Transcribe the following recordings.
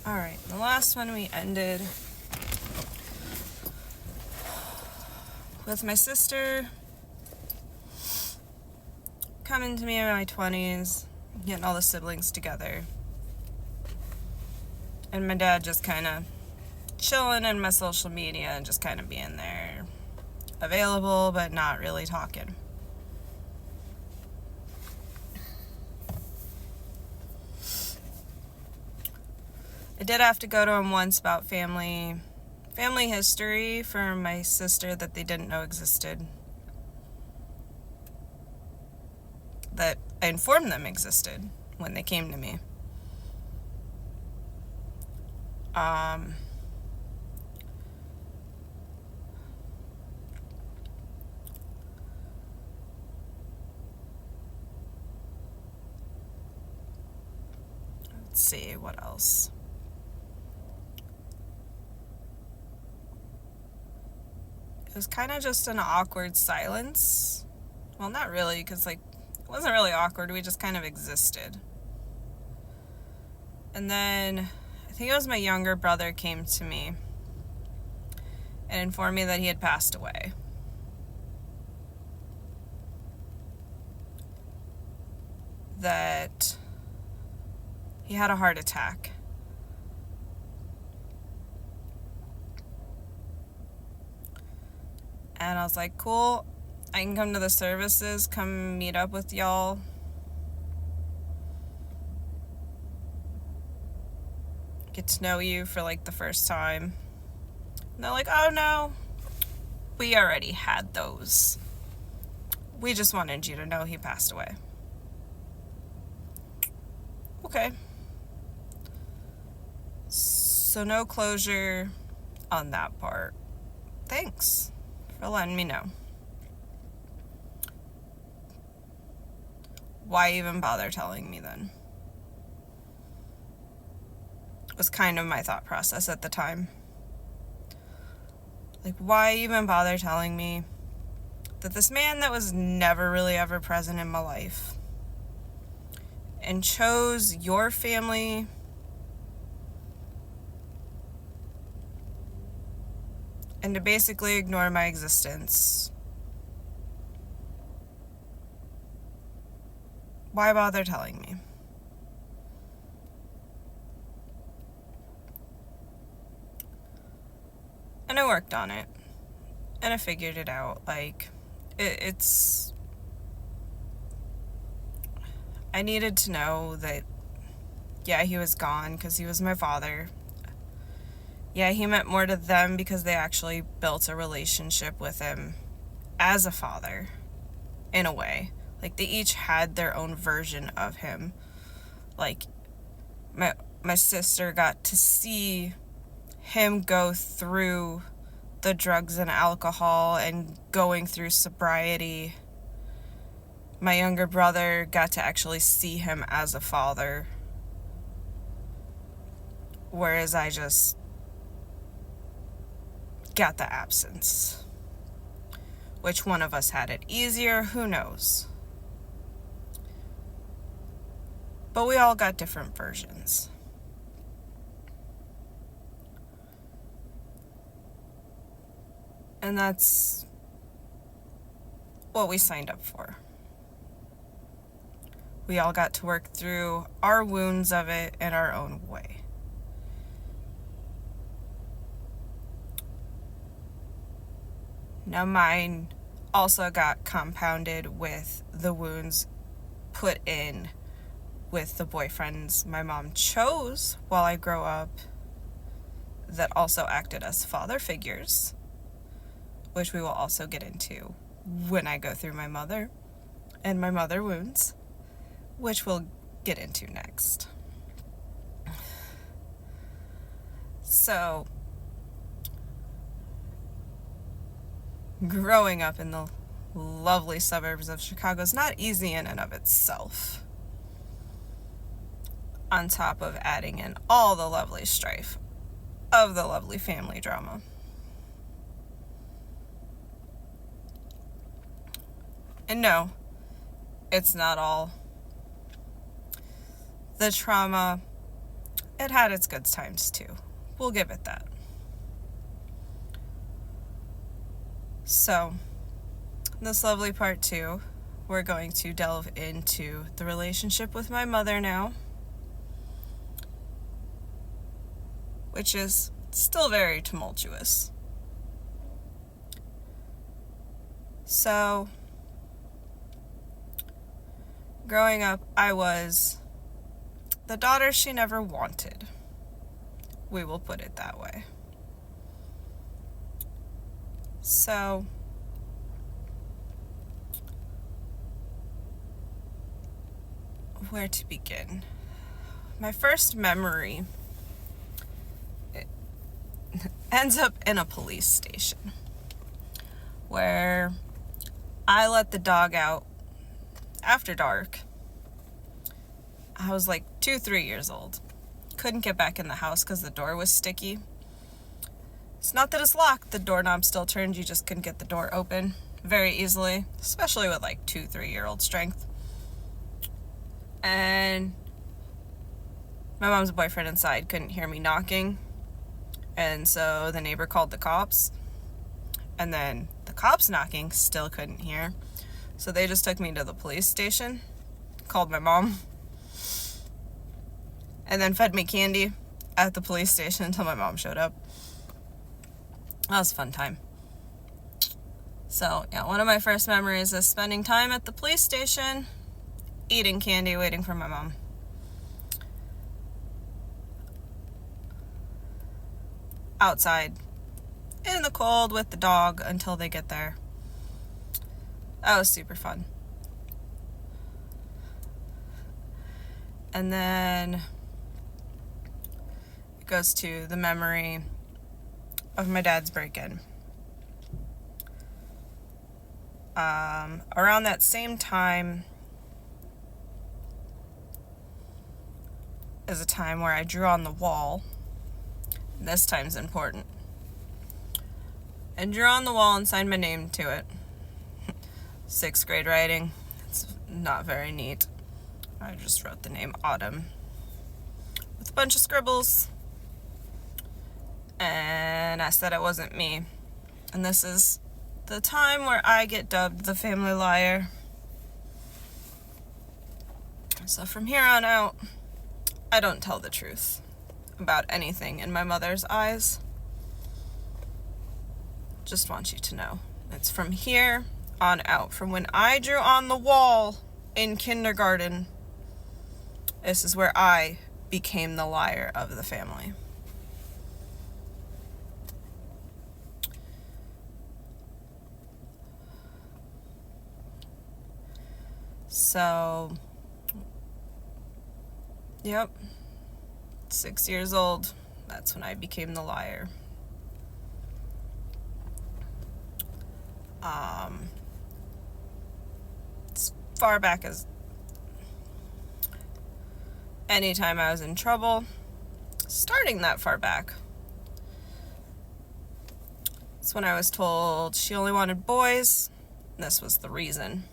Alright, the last one we ended with my sister coming to me in my 20s, getting all the siblings together, and my dad just kind of chilling in my social media and just kind of being there, available but not really talking. I did have to go to him once about family history for my sister that they didn't know existed, that I informed them existed when they came to me. Let's see, what else? It was kind of just an awkward silence. Well, not really, because, it wasn't really awkward. We just kind of existed. And then, I think it was my younger brother came to me and informed me that he had passed away. That he had a heart attack. And I was like, cool, I can come to the services, come meet up with y'all. Get to know you for the first time. And they're like, oh no, we already had those. We just wanted you to know he passed away. Okay. So no closure on that part. Thanks for letting me know. Why even bother telling me then? Was kind of my thought process at the time. Why even bother telling me that this man that was never really ever present in my life and chose your family and to basically ignore my existence? Why bother telling me? And I worked on it. And I figured it out. It's... I needed to know that, yeah, he was gone because he was my father. Yeah, he meant more to them because they actually built a relationship with him as a father, in a way. They each had their own version of him. My sister got to see him go through the drugs and alcohol and going through sobriety. My younger brother got to actually see him as a father, whereas I just got the absence. Which one of us had it easier? Who knows? But we all got different versions. And that's what we signed up for. We all got to work through our wounds of it in our own way. Now mine also got compounded with the wounds put in with the boyfriends my mom chose while I grow up that also acted as father figures, which we will also get into when I go through my mother and my mother wounds, which we'll get into next. So, growing up in the lovely suburbs of Chicago is not easy in and of itself. On top of adding in all the lovely strife of the lovely family drama. And no, it's not all the trauma it had its good times too. We'll give it that. So, this lovely part 2, we're going to delve into the relationship with my mother now, which is still very tumultuous. So, growing up, I was the daughter she never wanted. We will put it that way. So, where to begin? My first memory ends up in a police station where I let the dog out after dark. I was like 2-3 years old. Couldn't get back in the house because the door was sticky. It's not that it's locked, the doorknob still turned, you just couldn't get the door open very easily, especially with like 2-3-year-old strength. And my mom's boyfriend inside couldn't hear me knocking, and so the neighbor called the cops, and then the cops knocking still couldn't hear, so they just took me to the police station, called my mom, and then fed me candy at the police station until my mom showed up. That was a fun time. So, yeah, one of my first memories is spending time at the police station, eating candy, waiting for my mom. Outside, in the cold with the dog until they get there. That was super fun. And then it goes to the memory of my dad's break-in. Around that same time is a time where I drew on the wall. This time's important. I drew on the wall and signed my name to it. 6th grade writing. It's not very neat. I just wrote the name Autumn with a bunch of scribbles. And I said it wasn't me. And this is the time where I get dubbed the family liar. So from here on out, I don't tell the truth about anything in my mother's eyes. Just want you to know. It's from here on out. From when I drew on the wall in kindergarten, this is where I became the liar of the family. So, yep, 6 years old, that's when I became the liar. As far back as anytime I was in trouble, starting that far back. It's when I was told she only wanted boys, and this was the reason.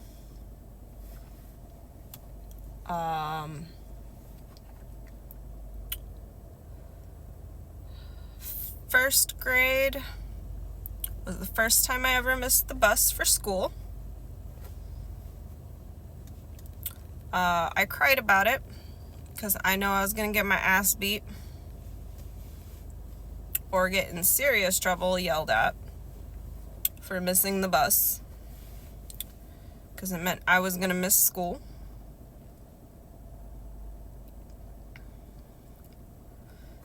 First grade was the first time I ever missed the bus for school. I cried about it because I know I was going to get my ass beat or get in serious trouble, yelled at for missing the bus because it meant I was going to miss school.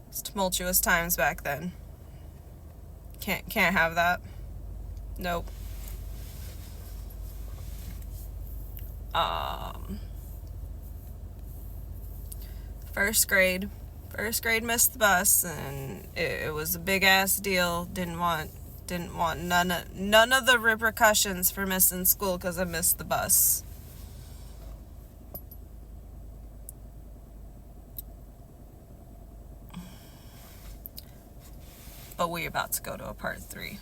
It's tumultuous times back then. Can't have that. Nope. First grade missed the bus, and it was a big ass deal. Didn't want none of the repercussions for missing school because I missed the bus. But we're about to go to a part 3.